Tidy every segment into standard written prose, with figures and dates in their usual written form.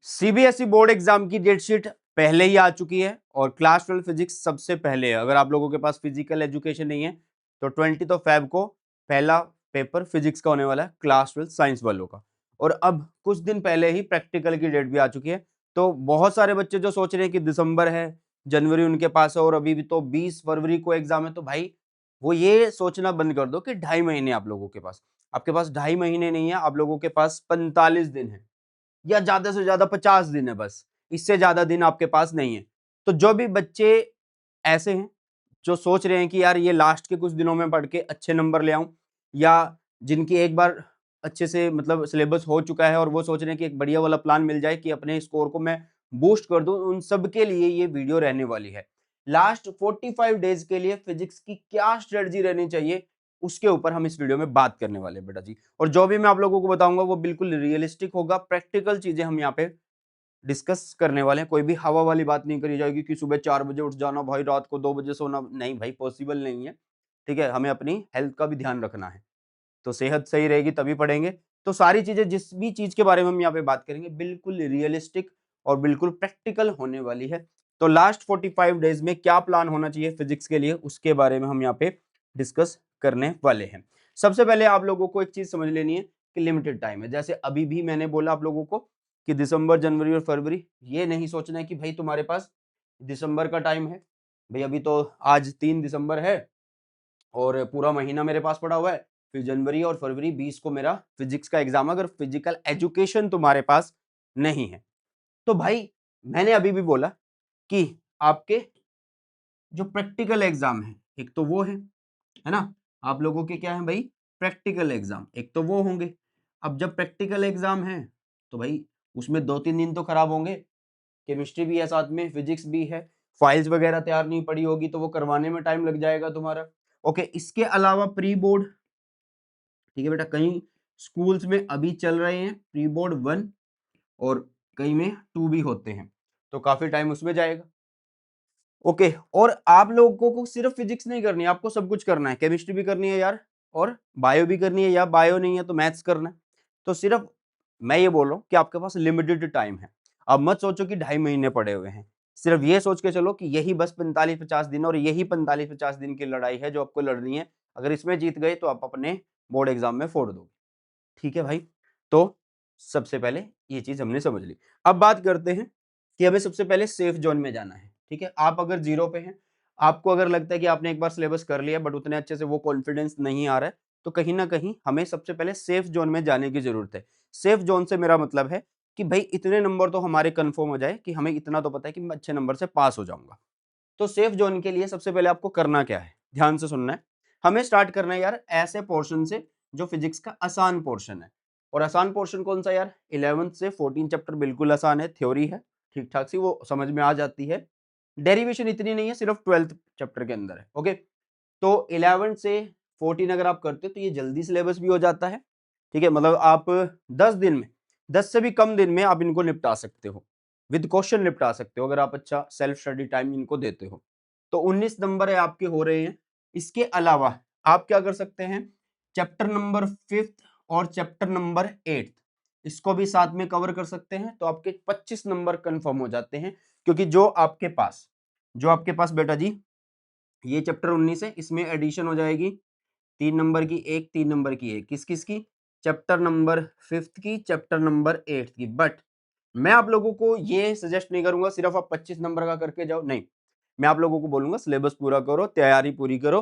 CBSE board exam की date sheet पहले ही आ चुकी है और क्लास 12 फिजिक्स सबसे पहले है। अगर आप लोगों के पास फिजिकल एजुकेशन नहीं है तो 20 फेब को पहला पेपर फिजिक्स का होने वाला है, क्लास 12 साइंस वालों का। और अब कुछ दिन पहले ही प्रैक्टिकल की डेट भी आ चुकी है। तो बहुत सारे बच्चे जो सोच रहे हैं कि दिसंबर है, जनवरी उनके पास है और अभी भी तो 20 फरवरी को एग्जाम है, तो भाई वो ये सोचना बंद कर दो कि 2.5 महीने आप लोगों के पास। आपके पास 2.5 महीने नहीं है, आप लोगों के पास 45 दिन है या ज्यादा से ज्यादा 50 दिन है, बस इससे ज्यादा दिन आपके पास नहीं है। तो जो भी बच्चे ऐसे हैं जो सोच रहे हैं कि यार ये लास्ट के कुछ दिनों में पढ़ के अच्छे नंबर ले आऊं, या जिनकी एक बार अच्छे से मतलब सिलेबस हो चुका है और वो सोच रहे हैं कि एक बढ़िया वाला प्लान मिल जाए कि अपने स्कोर को मैं बूस्ट कर दूं, उन सब के लिए ये वीडियो रहने वाली है। लास्ट 45 डेज के लिए फिजिक्स की क्या स्ट्रेटजी रहनी चाहिए उसके ऊपर हम इस वीडियो में बात करने वाले हैं बेटा जी। और जो भी मैं आप लोगों को बताऊंगा वो बिल्कुल रियलिस्टिक होगा, प्रैक्टिकल चीजें हम यहाँ पे डिस्कस करने वाले हैं। कोई भी हवा वाली बात नहीं करी जाएगी कि सुबह 4 बजे उठ जाना भाई, रात को 2 बजे सोना, नहीं भाई, पॉसिबल नहीं है। ठीक है, हमें अपनी हेल्थ का भी ध्यान रखना है, तो सेहत सही रहेगी तभी पढ़ेंगे। तो सारी चीजें जिस भी चीज के बारे में हम यहाँ पे बात करेंगे बिल्कुल रियलिस्टिक और बिल्कुल प्रैक्टिकल होने वाली है। तो लास्ट 45 डेज में क्या प्लान होना चाहिए फिजिक्स के लिए उसके बारे में हम यहाँ पे डिस्कस करने वाले हैं। सबसे पहले आप लोगों को एक चीज समझ लेनी है कि लिमिटेड टाइम है। जैसे अभी भी मैंने बोला आप लोगों को कि दिसंबर, जनवरी और फरवरी, ये नहीं सोचना है कि भाई तुम्हारे पास दिसंबर का टाइम है, भाई अभी तो आज 3 दिसंबर है और पूरा महीना मेरे पास पड़ा हुआ है, फिर जनवरी और फरवरी 20 को मेरा फिजिक्स का एग्जाम। अगर फिजिकल एजुकेशन तुम्हारे पास नहीं है तो भाई मैंने अभी भी बोला कि आपके जो प्रैक्टिकल एग्जाम है एक तो वो है ना, आप लोगों के क्या है भाई, प्रैक्टिकल एग्जाम एक तो वो होंगे। अब जब प्रैक्टिकल एग्जाम है तो भाई उसमें 2-3 दिन तो खराब होंगे, केमिस्ट्री भी है साथ में, फिजिक्स भी है, फाइल्स वगैरह तैयार नहीं पड़ी होगी तो वो करवाने में टाइम लग जाएगा तुम्हारा। ओके, इसके अलावा प्री बोर्ड, ठीक है बेटा, कई स्कूल्स में अभी चल रहे हैं प्री बोर्ड 1 और कई में 2 भी होते हैं, तो काफी टाइम उसमें जाएगा। ओके, और आप लोगों को सिर्फ फिजिक्स नहीं करनी है, आपको सब कुछ करना है, केमिस्ट्री भी करनी है यार, और बायो भी करनी है, या बायो नहीं है तो मैथ्स करना है। तो सिर्फ मैं ये बोल रहा हूँ कि आपके पास लिमिटेड टाइम है। अब मत सोचो कि 2.5 महीने पड़े हुए हैं, सिर्फ ये सोच के चलो कि यही बस 45-50 दिन, और यही 45-50 दिन की लड़ाई है जो आपको लड़नी है। अगर इसमें जीत गए तो आप अपने बोर्ड एग्जाम में फोड़ दोगे। ठीक है भाई, तो सबसे पहले ये चीज हमने समझ ली। अब बात करते हैं कि हमें सबसे पहले सेफ जोन में जाना है। ठीक है, आप अगर जीरो पे हैं, आपको अगर लगता है कि आपने एक बार सिलेबस कर लिया बट उतने अच्छे से वो कॉन्फिडेंस नहीं आ रहा है, तो कहीं ना कहीं हमें सबसे पहले सेफ जोन में जाने की जरूरत है। सेफ जोन से मेरा मतलब है कि भाई इतने नंबर तो हमारे कंफर्म हो जाए कि हमें इतना तो पता है कि मैं अच्छे नंबर से पास हो जाऊंगा। तो सेफ जोन के लिए सबसे पहले आपको करना क्या है, ध्यान से सुनना है। हमें स्टार्ट करना है यार ऐसे पोर्शन से जो फिजिक्स का आसान पोर्शन है। और आसान पोर्शन कौन सा यार, 11 से 14 चैप्टर बिल्कुल आसान है, थ्योरी है ठीक ठाक सी, वो समझ में आ जाती है। डेरिवेशन इतनी नहीं है, सिर्फ 12th चैप्टर के अंदर है। ओके, तो 11 से 14 अगर आप करते हो तो ये जल्दी सिलेबस भी हो जाता है। ठीक है, मतलब आप 10 दिन में, 10 से भी कम दिन में आप इनको निपटा सकते हो, विद क्वेश्चन निपटा सकते हो अगर आप अच्छा सेल्फ स्टडी टाइम इनको देते हो। तो 19 नंबर है आपके हो रहे हैं। इसके अलावा आप क्या कर सकते हैं, चैप्टर नंबर 5th और चैप्टर नंबर 8th इसको भी साथ में कवर कर सकते हैं, तो आपके 25 नंबर कंफर्म हो जाते हैं। क्योंकि जो आपके पास बेटा जी ये चैप्टर 19 है, इसमें एडिशन हो जाएगी 3 नंबर की एक, 3 नंबर की एक, किस किस की, चैप्टर नंबर 5th की, चैप्टर नंबर 8th की। बट मैं आप लोगों को ये सजेस्ट नहीं करूंगा सिर्फ आप 25 नंबर का करके जाओ, नहीं, मैं आप लोगों को बोलूंगा सिलेबस पूरा करो, तैयारी पूरी करो।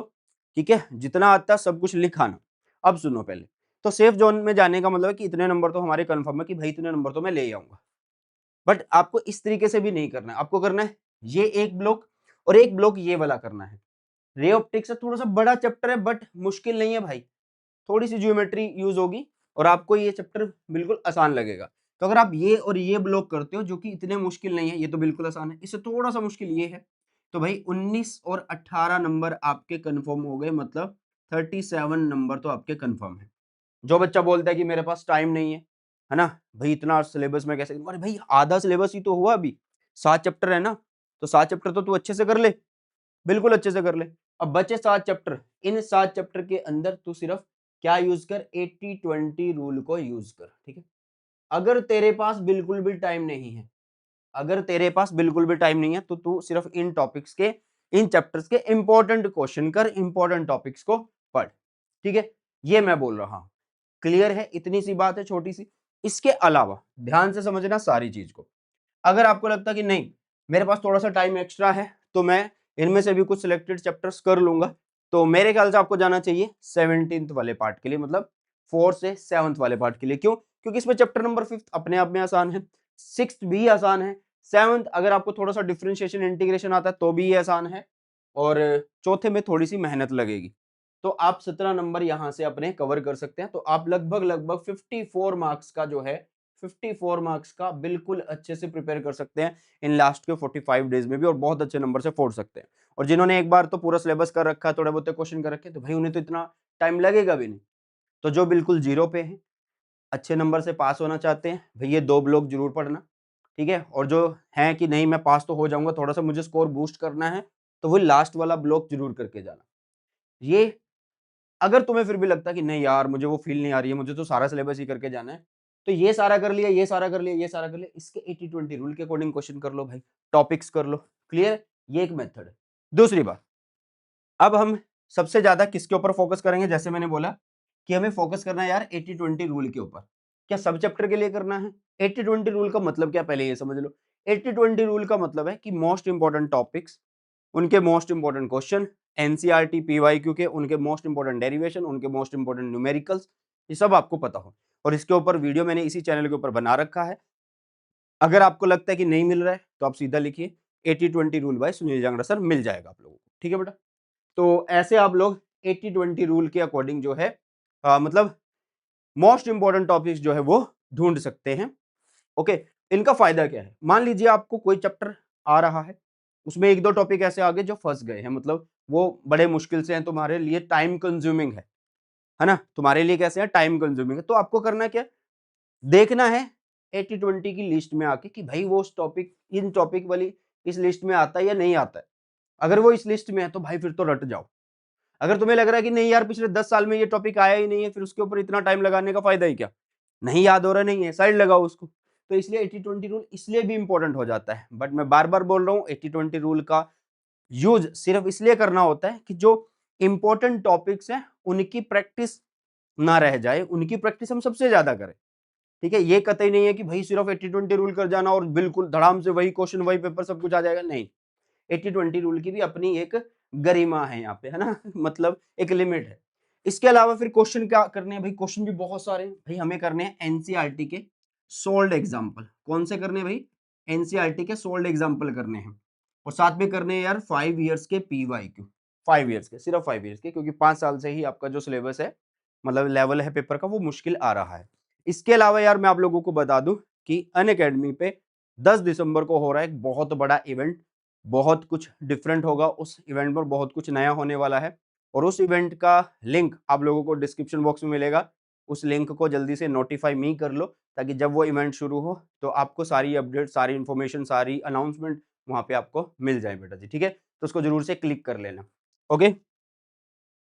ठीक है, जितना आता सब कुछ लिखाना। अब सुनो पहले, तो सेफ जोन में जाने का मतलब है कि इतने नंबर तो हमारे कंफर्म है कि भाई इतने नंबर तो मैं ले आऊंगा। बट आपको इस तरीके से भी नहीं करना है, आपको करना है ये एक ब्लॉक और एक ब्लॉक ये वाला करना है। रे ऑप्टिक्स से थोड़ा सा बड़ा चैप्टर है बट मुश्किल नहीं है भाई, थोड़ी सी ज्योमेट्री यूज होगी और आपको ये चैप्टर बिल्कुल आसान लगेगा। तो अगर आप ये और ये ब्लॉक करते हो जो कि इतने मुश्किल नहीं है, ये तो बिल्कुल आसान है, इससे थोड़ा सा मुश्किल ये है, तो भाई 19 और 18 नंबर आपके कंफर्म हो गए, मतलब 37 नंबर तो आपके कंफर्म है। जो बच्चा बोलता है कि मेरे पास टाइम नहीं है ना भाई, इतना सिलेबस में कैसे, अरे भाई आधा सिलेबस ही तो हुआ अभी, 7 चैप्टर है ना, तो 7 चैप्टर तो तू अच्छे से कर ले, बिल्कुल अच्छे से कर ले। अब बचे 7 चैप्टर, इन 7 चैप्टर के अंदर तू सिर्फ क्या यूज कर, 80-20 रूल को यूज कर। ठीक है, अगर तेरे पास बिल्कुल भी टाइम नहीं है, अगर तेरे पास बिल्कुल भी टाइम नहीं है, तो तू सिर्फ इन टॉपिक्स के, इन चैप्टर्स के इंपॉर्टेंट क्वेश्चन कर, इंपॉर्टेंट टॉपिक्स को पढ़, ठीक है, ये मैं बोल रहा हूं। क्लियर है? इतनी सी बात है, छोटी सी। इसके अलावा ध्यान से समझना सारी चीज को। अगर आपको लगता है कि नहीं, मेरे पास थोड़ा सा टाइम एक्स्ट्रा है, तो मैं इनमें से भी कुछ सिलेक्टेड चैप्टर्स कर लूंगा, तो मेरे ख्याल से आपको जाना चाहिए 17th वाले पार्ट के लिए, मतलब 4 से 7th वाले पार्ट के लिए। क्यों? क्योंकि इसमें चैप्टर नंबर 5 अपने आप में आसान है, 6th भी आसान है, 7th अगर आपको थोड़ा सा डिफरेंशिएशन इंटीग्रेशन आता है तो भी ये आसान है, और चौथे में थोड़ी सी मेहनत लगेगी। तो आप 17 नंबर यहां से अपने कवर कर सकते हैं, तो आप लगभग लगभग 54 मार्क्स का जो है, 54 मार्क्स का बिल्कुल अच्छे से प्रिपेयर कर सकते हैं इन लास्ट के 45 डेज में भी, और बहुत अच्छे नंबर से फोड़ सकते हैं। और जिन्होंने एक बार तो पूरा सिलेबस कर रखा है, थोड़े बहुत क्वेश्चन कर रखे हैं, तो भाई उन्हें तो इतना टाइम लगेगा भी नहीं। तो जो बिल्कुल जीरो पे है, अच्छे नंबर से पास होना चाहते हैं, भाई ये 2 ब्लॉक जरूर पढ़ना, ठीक है। और जो है कि नहीं मैं पास तो हो जाऊंगा, थोड़ा सा मुझे स्कोर बूस्ट करना है, तो वो लास्ट वाला ब्लॉक जरूर करके जाना। ये अगर तुम्हें फिर भी लगता है कि नहीं यार मुझे वो फील नहीं आ रही है, मुझे तो सारा सिलेबस ही करके जाना है, तो ये सारा कर लिया, ये सारा कर लिया, ये सारा कर लिया, इसके 80-20 रूल के अकॉर्डिंग क्वेश्चन कर लो भाई, टॉपिक्स कर लो। क्लियर? ये एक मेथड है। दूसरी बात, अब हम सबसे ज्यादा किसके ऊपर फोकस करेंगे? जैसे मैंने बोला कि हमें फोकस करना है यार 80-20 रूल के ऊपर। क्या सब चैप्टर के लिए करना है? 80-20 रूल का मतलब क्या, पहले ये समझ लो। 80-20 रूल का मतलब है कि मोस्ट इंपॉर्टेंट टॉपिक्स, उनके most important question, NCERT PYQ के उनके मोस्ट इंपॉर्टेंट डेरिवेशन, उनके मोस्ट इंपॉर्टेंट न्यूमेरिकल्स, ये सब आपको पता हो। और इसके ऊपर वीडियो मैंने इसी चैनल के ऊपर बना रखा है। अगर आपको लगता है कि नहीं मिल रहा है, तो आप सीधा लिखिए 80-20 rule by Sunil Jangra sir, मिल जाएगा आप लोगों को। ठीक है बेटा? तो ऐसे आप लोग 80-20 रूल के अकॉर्डिंग जो है मतलब मोस्ट इंपॉर्टेंट टॉपिक्स जो है वो ढूंढ सकते हैं। ओके, इनका फायदा क्या है? मान लीजिए आपको कोई चैप्टर आ रहा है, उसमें एक दो टॉपिक ऐसे आ गए जो फंस गए हैं, मतलब वो बड़े मुश्किल से हैं, तुम्हारे लिए टाइम कंज्यूमिंग है ना, तुम्हारे लिए कैसे है, टाइम कंज्यूमिंग है, तो आपको करना क्या, देखना है 80-20 की लिस्ट में आके कि भाई वो उस टॉपिक, इन टॉपिक वाली इस लिस्ट में आता है या नहीं आता है। अगर वो इस लिस्ट में है तो भाई फिर तो रट जाओ। अगर तुम्हें लग रहा है कि नहीं यार पिछले 10 साल में ये टॉपिक आया ही नहीं है, फिर उसके ऊपर इतना टाइम लगाने का फायदा ही क्या, नहीं याद हो रहा, नहीं है, साइड लगाओ उसको। तो इसलिए 80-20 रूल इसलिए भी इंपॉर्टेंट हो जाता है। बट मैं बार बार बोल रहा हूँ, 80-20 रूल का यूज सिर्फ इसलिए करना होता है कि जो इंपॉर्टेंट टॉपिक्स हैं उनकी प्रैक्टिस ना रह जाए, उनकी प्रैक्टिस हम सबसे ज्यादा करें। ठीक है, ये कतई नहीं है कि भाई सिर्फ 80-20 रूल कर जाना और बिल्कुल धड़ाम से वही क्वेश्चन वही पेपर सब कुछ आ जाएगा, नहीं। 80-20 रूल की भी अपनी एक गरिमा है यहाँ पे, है ना मतलब एक लिमिट है। इसके अलावा फिर क्वेश्चन क्या करने हैं भाई? क्वेश्चन भी बहुत सारे हैं भाई, हमें करने हैं एनसीईआरटी के सोल्ड एग्जाम्पल। कौन से करने हैं भाई? एनसीईआरटी के सोल्ड एग्जाम्पल करने हैं, और साथ में करने हैं यार 5 ईयर्स के पीवाईक्यू, 5 ईयर्स के, सिर्फ 5 ईयर्स के, क्योंकि 5 साल से ही आपका जो सिलेबस है, मतलब लेवल है पेपर का, वो मुश्किल आ रहा है। इसके अलावा यार मैं आप लोगों को बता दूं कि अनअकैडमी पे 10 दिसंबर को हो रहा है एक बहुत बड़ा इवेंट, बहुत कुछ डिफरेंट होगा उस इवेंट पर, बहुत कुछ नया होने वाला है, और उस इवेंट का लिंक आप लोगों को डिस्क्रिप्शन बॉक्स में मिलेगा। उस लिंक को जल्दी से नोटिफाई मी कर लो, ताकि जब वो इवेंट शुरू हो तो आपको सारी अपडेट, सारी इन्फॉर्मेशन, सारी अनाउंसमेंट वहां पे आपको मिल जाए बेटा जी। ठीक है, तो उसको जरूर से क्लिक कर लेना। ओके,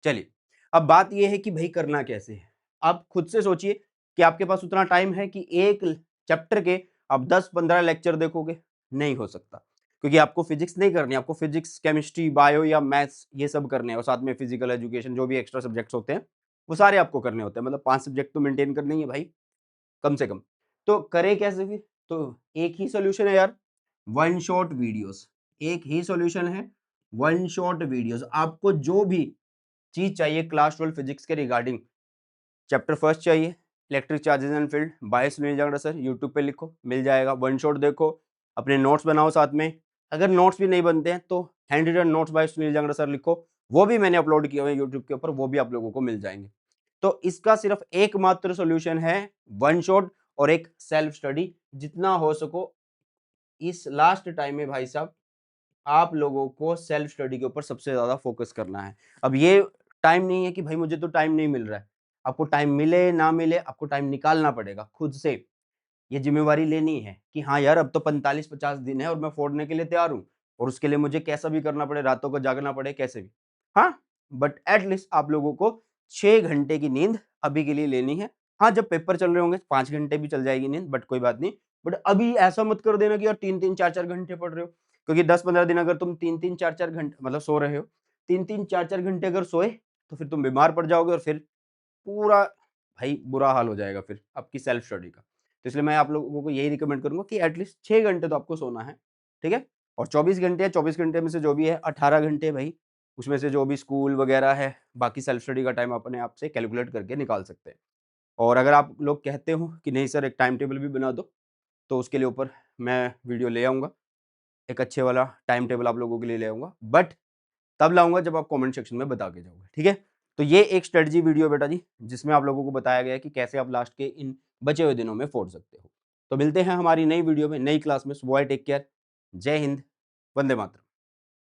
चलिए, अब बात यह है कि भाई करना कैसे है। आप खुद से सोचिए कि आपके पास उतना टाइम है कि एक चैप्टर के आप 10-15 लेक्चर देखोगे? नहीं हो सकता, क्योंकि आपको फिजिक्स नहीं करनी, आपको फिजिक्स, केमिस्ट्री, बायो या मैथ्स ये सब करने हैं, और साथ में फिजिकल एजुकेशन, जो भी एक्स्ट्रा सब्जेक्ट्स होते हैं वो सारे आपको करने होते हैं, मतलब 5 सब्जेक्ट तो मेंटेन करने ही है भाई, कम से कम। तो करें कैसे फिर? तो एक ही सोल्यूशन है यार, वन शॉट वीडियोस। एक ही सोल्यूशन है, वन शॉट वीडियोस। आपको जो भी चीज चाहिए क्लास 12 फिजिक्स के रिगार्डिंग, चैप्टर फर्स्ट चाहिए, electric charges and field by Sunil Jangra sir, YouTube पे लिखो मिल जाएगा, वन शॉट देखो, अपने नोट्स बनाओ साथ में। अगर नोट्स भी नहीं बनते हैं तो hand written notes by Sunil Jangra sir लिखो, वो भी मैंने अपलोड किए हुए हैं यूट्यूब के ऊपर, वो भी आप लोगों को मिल जाएंगे। तो इसका सिर्फ एकमात्र सोल्यूशन है वन शॉट और एक सेल्फ स्टडी। जितना हो सको इस लास्ट टाइम में भाई साहब आप लोगों को सेल्फ स्टडी के ऊपर सबसे ज्यादा फोकस करना है। अब ये टाइम नहीं है कि भाई मुझे तो टाइम नहीं मिल रहा है, आपको टाइम मिले ना मिले आपको टाइम निकालना पड़ेगा खुद से। ये जिम्मेवारी लेनी है कि हाँ यार अब तो 45-50 दिन है और मैं फोड़ने के लिए तैयार हूँ, और उसके लिए मुझे कैसा भी करना पड़े, रातों को जागना पड़े, कैसे भी। हाँ, बट एटलीस्ट आप लोगों को 6 घंटे की नींद अभी के लिए लेनी है, हाँ, जब पेपर चल रहे होंगे 5 घंटे भी चल जाएगी नींद, बट कोई बात नहीं। बट अभी ऐसा मत कर देना कि यार 3-3 4-4 घंटे पढ़ रहे हो, क्योंकि 10-15 दिन अगर तुम 3-3 4-4 घंटे मतलब सो रहे हो, 3-3 4-4 घंटे अगर सोए, तो फिर तुम बीमार पड़ जाओगे और फिर पूरा भाई बुरा हाल हो जाएगा फिर आपकी सेल्फ स्टडी का। तो इसलिए मैं आप लोगों को यही रिकमेंड करूँगा कि एटलीस्ट 6 घंटे तो आपको सोना है, ठीक है? और 24 घंटे है, 24 घंटे में से जो भी है 18 घंटे भाई, उसमें से जो भी स्कूल वगैरह है, बाकी सेल्फ स्टडी का टाइम अपने आप से कैलकुलेट करके निकाल सकते हैं। और अगर आप लोग कहते हो कि नहीं सर एक टाइम टेबल भी बना दो, तो उसके लिए ऊपर मैं वीडियो ले आऊँगा। एक अच्छे वाला टाइम टेबल आप लोगों के लिए ले आऊँगा। बट तब लाऊँगा जब आप कमेंट सेक्शन में बता के जाओगे, ठीक है? तो ये एक स्ट्रेटजी वीडियो बेटा जी, जिसमें आप लोगों को बताया गया है कि कैसे आप लास्ट के इन बचे हुए दिनों में फोड़ सकते हो। तो मिलते हैं हमारी नई वीडियो में, नई क्लास में। सो बाय, टेक केयर। जय हिंद, वंदे मातरम।